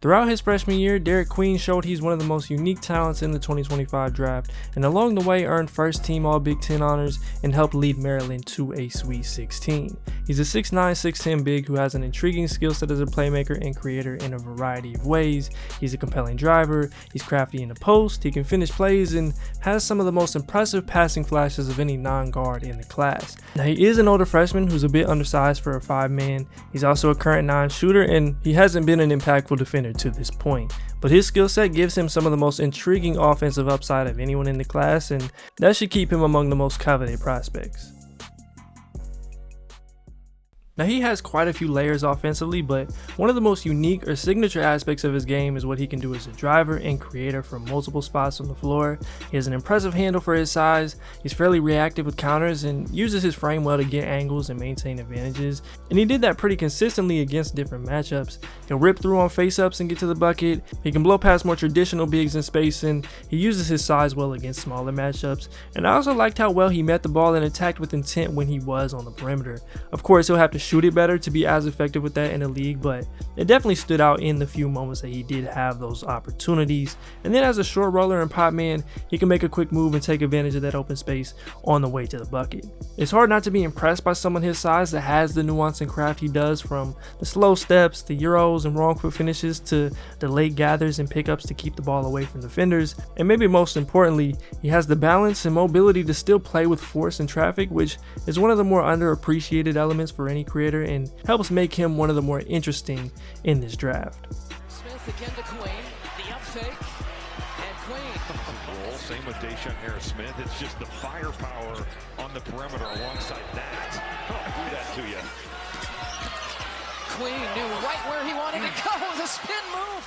Throughout his freshman year, Derik Queen showed he's one of the most unique talents in the 2025 draft, and along the way earned first team All Big Ten honors and helped lead Maryland to a Sweet 16. He's a 6'9", 6'10" big who has an intriguing skill set as a playmaker and creator in a variety of ways. He's a compelling driver, he's crafty in the post, he can finish plays, and has some of the most impressive passing flashes of any non-guard in the class. Now he is an older freshman who's a bit undersized for a 5-man. He's also a current non-shooter, and he hasn't been an impactful defender to this point, but his skill set gives him some of the most intriguing offensive upside of anyone in the class, and that should keep him among the most coveted prospects. Now he has quite a few layers offensively, but one of the most unique or signature aspects of his game is what he can do as a driver and creator from multiple spots on the floor. He has an impressive handle for his size, he's fairly reactive with counters, and uses his frame well to get angles and maintain advantages, and he did that pretty consistently against different matchups. He'll rip through on face-ups and get to the bucket, he can blow past more traditional bigs in space, and he uses his size well against smaller matchups. And I also liked how well he met the ball and attacked with intent when he was on the perimeter. Of course, he'll have to shoot it better to be as effective with that in the league, but it definitely stood out in the few moments that he did have those opportunities. And then as a short roller and pop man, he can make a quick move and take advantage of that open space on the way to the bucket. It's hard not to be impressed by someone his size that has the nuance and craft he does, from the slow steps, the euros and wrong foot finishes, to the late gathers and pickups to keep the ball away from defenders. And maybe most importantly, he has the balance and mobility to still play with force and traffic, which is one of the more underappreciated elements for any creator and helps make him one of the more interesting in this draft. Smith again to Queen, the up fake, and Queen. Same with Deshaun Harris-Smith. It's just the firepower on the perimeter alongside that. I'll do that to you. Queen knew right where he wanted to go with a spin move.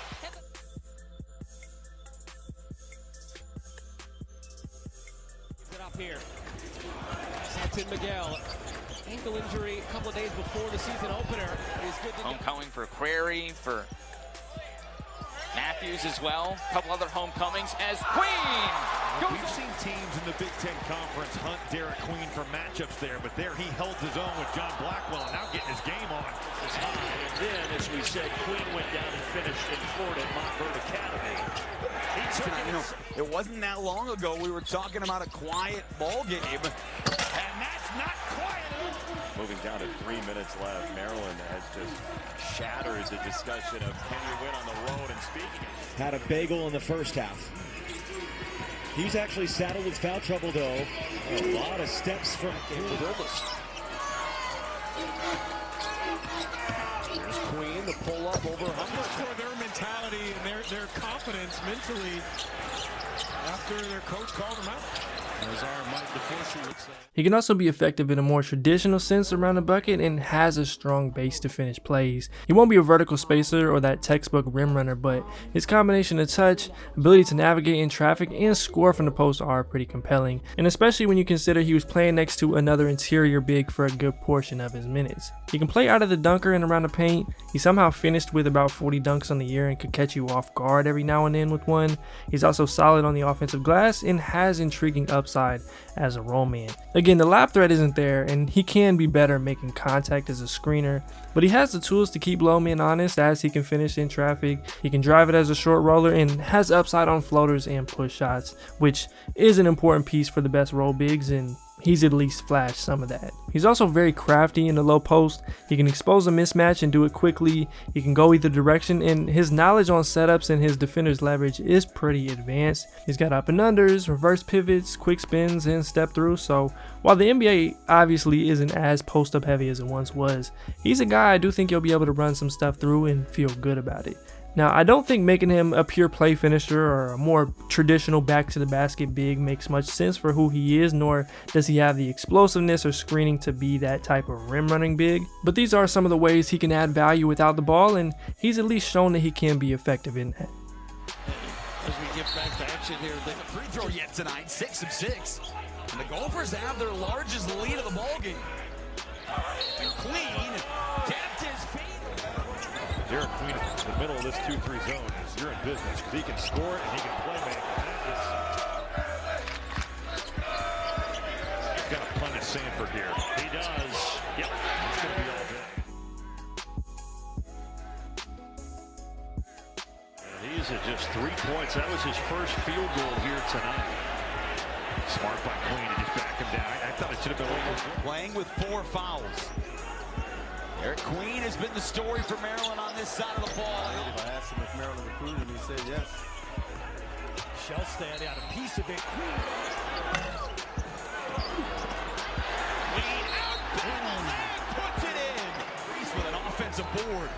Get up here. Sexton Miguel. Ankle injury a couple of days before the season opener. Is good to homecoming for Query, for Matthews as well. A couple other homecomings as Queen. We've seen teams in the Big Ten Conference hunt Derik Queen for matchups there, but there he held his own with John Blackwell, and now getting his game on. Is high, and then, as we said, Queen went down and finished in Florida at Montverde Academy. It wasn't that long ago we were talking about a quiet ball game, and that's not quiet. Moving down to 3 minutes left, Maryland has just shattered the discussion of can you win on the road. And speaking of, had a bagel in the first half. He's actually saddled with foul trouble though. A lot of steps from Davis. There's Queen, the pull up over Humber. For their mentality and their confidence mentally after their coach called them out. As our Mike DeForce would say. He can also be effective in a more traditional sense around the bucket and has a strong base to finish plays. He won't be a vertical spacer or that textbook rim runner, but his combination of touch, ability to navigate in traffic, and score from the post are pretty compelling, and especially when you consider he was playing next to another interior big for a good portion of his minutes. He can play out of the dunker and around the paint. He somehow finished with about 40 dunks on the year and could catch you off guard every now and then with one. He's also solid on the offensive glass and has intriguing upside as a roll man. Again, the lap threat isn't there, and he can be better making contact as a screener, but he has the tools to keep low men honest, as he can finish in traffic, he can drive it as a short roller, and has upside on floaters and push shots, which is an important piece for the best roll bigs, and he's at least flashed some of that. He's also very crafty in the low post. He can expose a mismatch and do it quickly. He can go either direction, and his knowledge on setups and his defender's leverage is pretty advanced. He's got up and unders, reverse pivots, quick spins, and step through. So while the NBA obviously isn't as post up heavy as it once was, he's a guy I do think you'll be able to run some stuff through and feel good about it. Now, I don't think making him a pure play finisher or a more traditional back to the basket big makes much sense for who he is, nor does he have the explosiveness or screening to be that type of rim running big. But these are some of the ways he can add value without the ball, and he's at least shown that he can be effective in that. As we get back to action here, The free throw yet tonight, 6 of 6. And the Gophers have their largest lead of the ball game. And Queen tapped his feet. Derik Queen in the middle of this 2-3 zone is you're in business. He can score and he can play make. He's got to punish Sanford here. He does. Yep. It's going to be all day. These are just 3 points. That was his first field goal here tonight. Smart by Queen to just back him down. I thought it should have been over. Playing with 4 fouls. Derik Queen has been the story for Maryland on this side of the ball. I asked him if Maryland recruited, and he said yes. Shellstad got a piece of it. Queen outbounds and puts it in. Reese with an offensive board.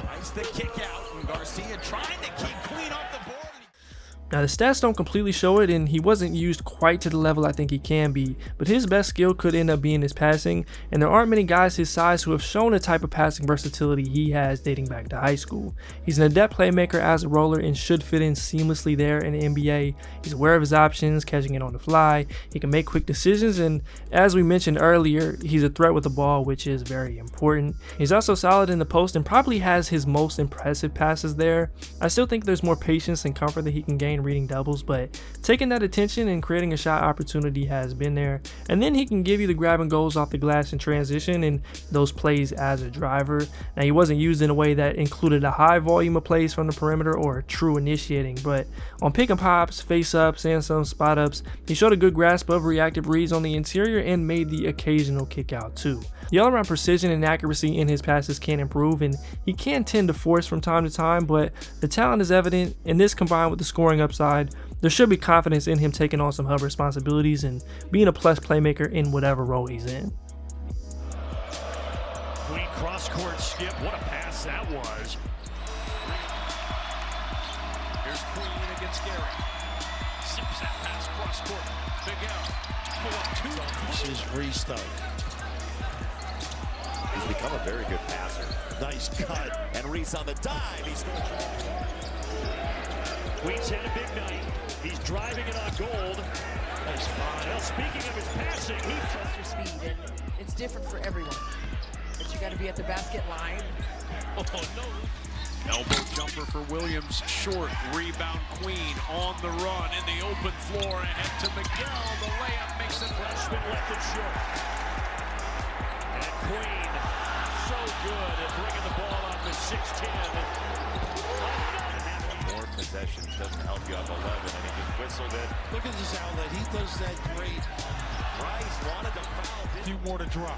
Nice the kick out, and Garcia trying to keep Queen off the board. Now the stats don't completely show it, and he wasn't used quite to the level I think he can be, but his best skill could end up being his passing, and there aren't many guys his size who have shown the type of passing versatility he has dating back to high school. He's an adept playmaker as a roller and should fit in seamlessly there in the NBA. He's aware of his options, catching it on the fly, he can make quick decisions, and as we mentioned earlier, he's a threat with the ball, which is very important. He's also solid in the post and probably has his most impressive passes there. I still think there's more patience and comfort that he can gain reading doubles, but taking that attention and creating a shot opportunity has been there, and then he can give you the grab and goals off the glass in transition and those plays as a driver. Now he wasn't used in a way that included a high volume of plays from the perimeter or true initiating, but on pick and pops, face ups, and some spot ups, he showed a good grasp of reactive reads on the interior and made the occasional kick out too. The all-around precision and accuracy in his passes can improve, and he can tend to force from time to time, but the talent is evident, and this combined with the scoring upside, there should be confidence in him taking on some hub responsibilities and being a plus playmaker in whatever role he's in. Queen cross-court skip. What a pass that was. Here's Queen against Gary. Sips that pass cross-court. Big L. This is Reese though. He's become a very good passer. Nice cut. And Reese on the dive. He's Queen's had a big night. He's driving it on gold. Nice find. Well, speaking of his passing, he trust your speed, and it's different for everyone. But you got to be at the basket line. Oh no. Elbow jumper for Williams, short rebound. Queen on the run in the open floor, ahead to Miguel. The layup makes it. Freshman left it short. And Queen, so good at bringing the ball up at 6'10". More possessions doesn't help you on 11, and he just whistled it. Look at this outlet. He does that great. Rice wanted to foul. A few more to drop.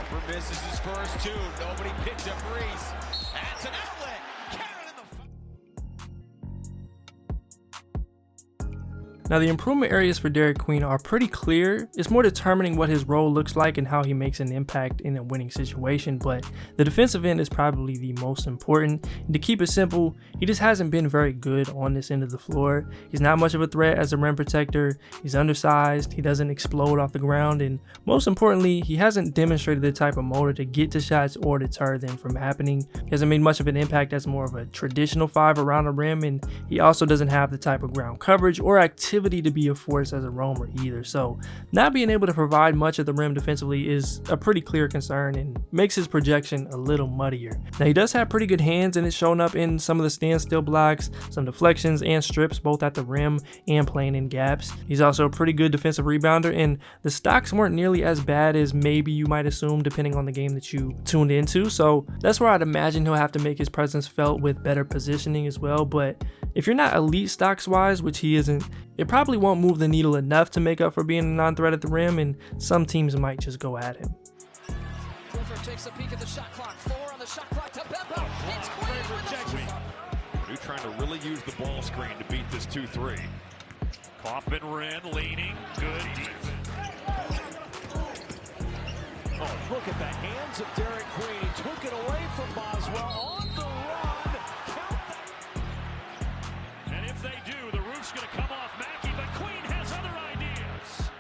Upper misses his first 2. Nobody picked up Reese. That's an outlet. Cannon in the Now the improvement areas for Derik Queen are pretty clear. It's more determining what his role looks like and how he makes an impact in a winning situation, but the defensive end is probably the most important. And to keep it simple, he just hasn't been very good on this end of the floor. He's not much of a threat as a rim protector, he's undersized, he doesn't explode off the ground, and most importantly, he hasn't demonstrated the type of motor to get to shots or deter them from happening. He hasn't made much of an impact as more of a traditional 5 around the rim, and he also doesn't have the type of ground coverage or activity to be a force as a roamer either, so not being able to provide much at the rim defensively is a pretty clear concern and makes his projection a little muddier. Now he does have pretty good hands, and it's shown up in some of the standstill blocks, some deflections and strips both at the rim and playing in gaps. He's also a pretty good defensive rebounder, and the stocks weren't nearly as bad as maybe you might assume depending on the game that you tuned into, so that's where I'd imagine he'll have to make his presence felt with better positioning as well. But if you're not elite stocks wise, which he isn't, it probably won't move the needle enough to make up for being a non-threat at the rim, and some teams might just go at him. Clifford takes a peek at the shot clock. 4 on the shot clock to Beppo. It's Queen with the shot. Purdue trying to really use the ball screen to beat this 2-3. Kaufman-Wren leaning. Good defense. Oh, look at the hands of Derik Queen. He took it away from Boswell on the run. Count that. And if they do, the roof's going to come off Mackey, but Queen has other ideas.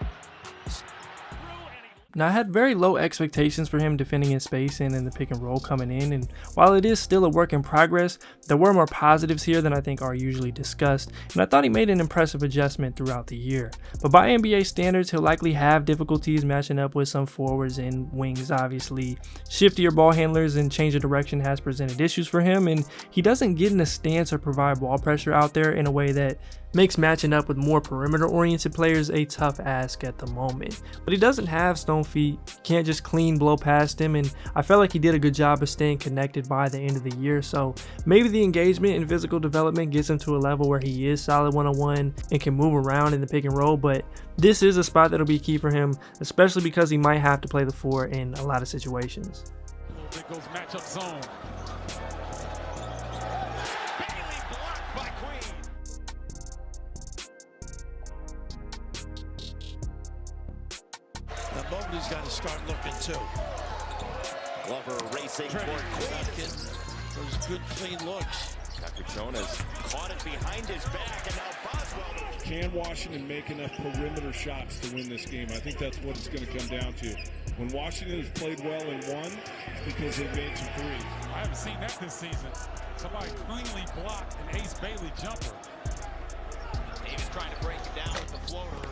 Now I had very low expectations for him defending in space and in the pick and roll coming in, and while it is still a work in progress, there were more positives here than I think are usually discussed, and I thought he made an impressive adjustment throughout the year. But by NBA standards, he'll likely have difficulties matching up with some forwards and wings obviously. Shiftier ball handlers and change of direction has presented issues for him, and he doesn't get in a stance or provide ball pressure out there in a way that makes matching up with more perimeter oriented players a tough ask at the moment. But he doesn't have stone feet. Can't just clean blow past him, and I felt like he did a good job of staying connected by the end of the year. So maybe the engagement and physical development gets him to a level where he is solid one-on-one and can move around in the pick and roll, but this is a spot that'll be key for him, especially because he might have to play the 4 in a lot of situations. It goes matchup zone. Bailey blocked by Queen. Now Mobley's got to start looking too. Glover racing toward Queen. Those good clean looks. Jonas caught it behind his back, and now Boswell. Can Washington make enough perimeter shots to win this game? I think that's what it's going to come down to. When Washington has played well and won, it's because they've made some threes. I haven't seen that this season. Somebody cleanly blocked an Ace Bailey jumper. Davis trying to break it down with the floater.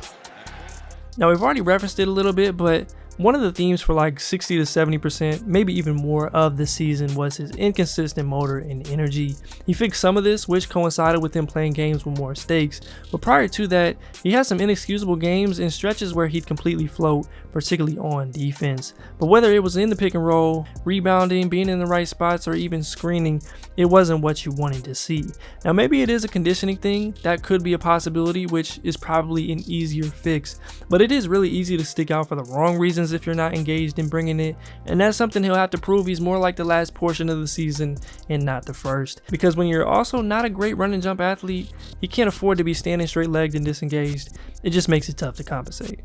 Now, we've already referenced it a little bit, but one of the themes for like 60 to 70%, maybe even more of the season was his inconsistent motor and energy. He fixed some of this, which coincided with him playing games with more stakes, but prior to that, he had some inexcusable games and stretches where he'd completely float, particularly on defense. But whether it was in the pick and roll, rebounding, being in the right spots, or even screening, it wasn't what you wanted to see. Now, maybe it is a conditioning thing. That could be a possibility, which is probably an easier fix, but it is really easy to stick out for the wrong reasons if you're not engaged in bringing it, and that's something he'll have to prove. He's more like the last portion of the season and not the first, because when you're also not a great run and jump athlete, he can't afford to be standing straight legged and disengaged. It just makes it tough to compensate.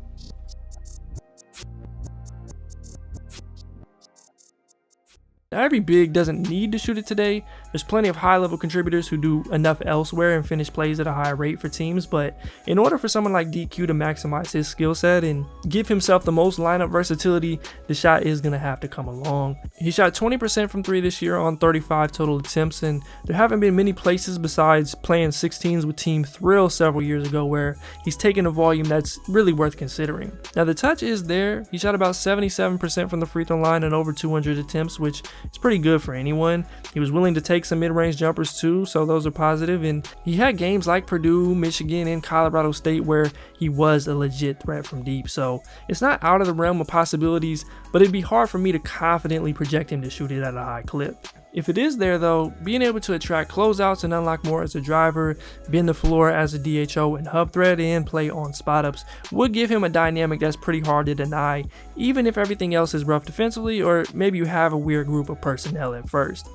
Now, every big doesn't need to shoot it today. There's plenty of high-level contributors who do enough elsewhere and finish plays at a high rate for teams, but in order for someone like DQ to maximize his skill set and give himself the most lineup versatility, the shot is going to have to come along. He shot 20% from 3 this year on 35 total attempts, and there haven't been many places besides playing 16s with Team Thrill several years ago where he's taken a volume that's really worth considering. Now, the touch is there. He shot about 77% from the free throw line and over 200 attempts, which is pretty good for anyone. He was willing to take some mid-range jumpers too, so those are positive, and he had games like Purdue, Michigan, and Colorado State where he was a legit threat from deep, so it's not out of the realm of possibilities, but it'd be hard for me to confidently project him to shoot it at a high clip. If it is there though, being able to attract closeouts and unlock more as a driver, bend the floor as a DHO and hub threat, and play on spot ups would give him a dynamic that's pretty hard to deny, even if everything else is rough defensively, or maybe you have a weird group of personnel at first.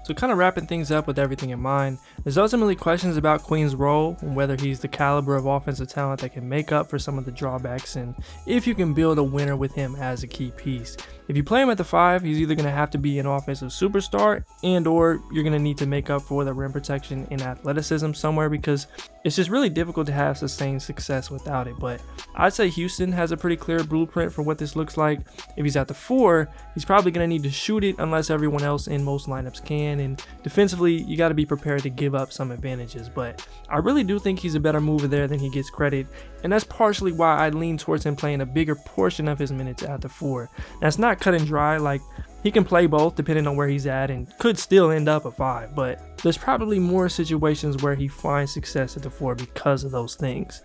So kind of wrapping things up with everything in mind, there's ultimately questions about Queen's role and whether he's the caliber of offensive talent that can make up for some of the drawbacks, and if you can build a winner with him as a key piece. If you play him at the 5, he's either going to have to be an offensive superstar and or you're going to need to make up for the rim protection and athleticism somewhere, because it's just really difficult to have sustained success without it. But I'd say Houston has a pretty clear blueprint for what this looks like. If he's at the 4, he's probably going to need to shoot it unless everyone else in most lineups can, and defensively you got to be prepared to give up some advantages. But I really do think he's a better mover there than he gets credit, and that's partially why I lean towards him playing a bigger portion of his minutes at the 4. That's not cut and dry, like he can play both depending on where he's at and could still end up a 5, but there's probably more situations where he finds success at the 4 because of those things.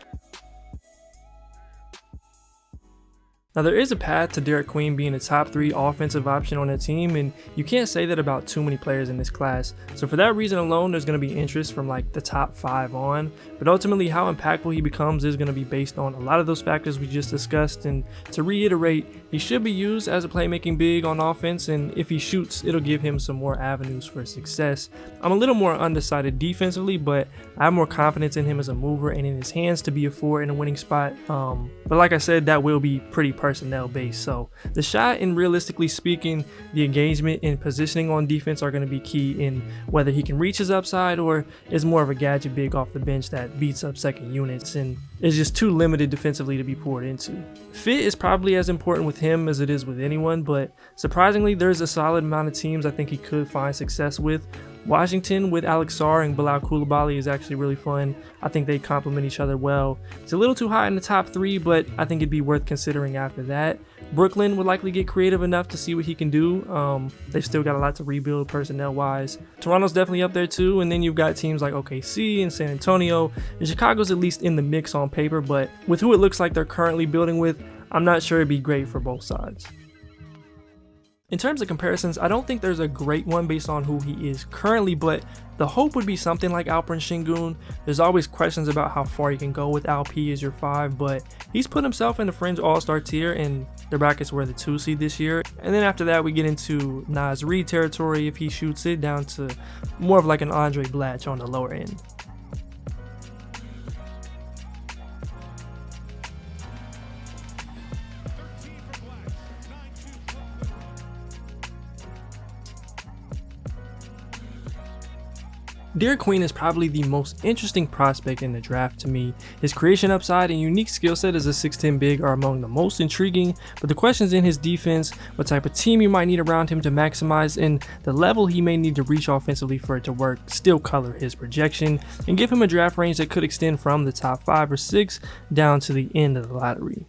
Now, there is a path to Derik Queen being a top 3 offensive option on a team, and you can't say that about too many players in this class. So for that reason alone, there's going to be interest from like the top 5 on, but ultimately how impactful he becomes is going to be based on a lot of those factors we just discussed. And to reiterate, he should be used as a playmaking big on offense, and if he shoots, it'll give him some more avenues for success. I'm a little more undecided defensively, but I have more confidence in him as a mover and in his hands to be a 4 in a winning spot. But like I said, that will be pretty personnel based. So the shot and realistically speaking, the engagement and positioning on defense are going to be key in whether he can reach his upside or is more of a gadget big off the bench that beats up second units and is just too limited defensively to be poured into. Fit is probably as important with him as it is with anyone, but surprisingly there's a solid amount of teams I think he could find success with. Washington with Alex Sarr and Bilal Coulibaly is actually really fun. I think they complement each other well. It's a little too high in the top 3, but I think it'd be worth considering after that. Brooklyn would likely get creative enough to see what he can do. They've still got a lot to rebuild personnel-wise. Toronto's definitely up there too, and then you've got teams like OKC and San Antonio, and Chicago's at least in the mix on paper, but with who it looks like they're currently building with, I'm not sure it'd be great for both sides. In terms of comparisons, I don't think there's a great one based on who he is currently, but the hope would be something like Alperen Sengun. There's always questions about how far you can go with Alp as your 5, but he's put himself in the fringe all-star tier, and the brackets were the 2 seed this year. And then after that, we get into Naz Reid territory if he shoots it, down to more of like an Andre Blatche on the lower end. Derik Queen is probably the most interesting prospect in the draft to me. His creation upside and unique skill set as a 6'10 big are among the most intriguing, but the questions in his defense, what type of team you might need around him to maximize, and the level he may need to reach offensively for it to work still color his projection and give him a draft range that could extend from the top 5 or 6 down to the end of the lottery.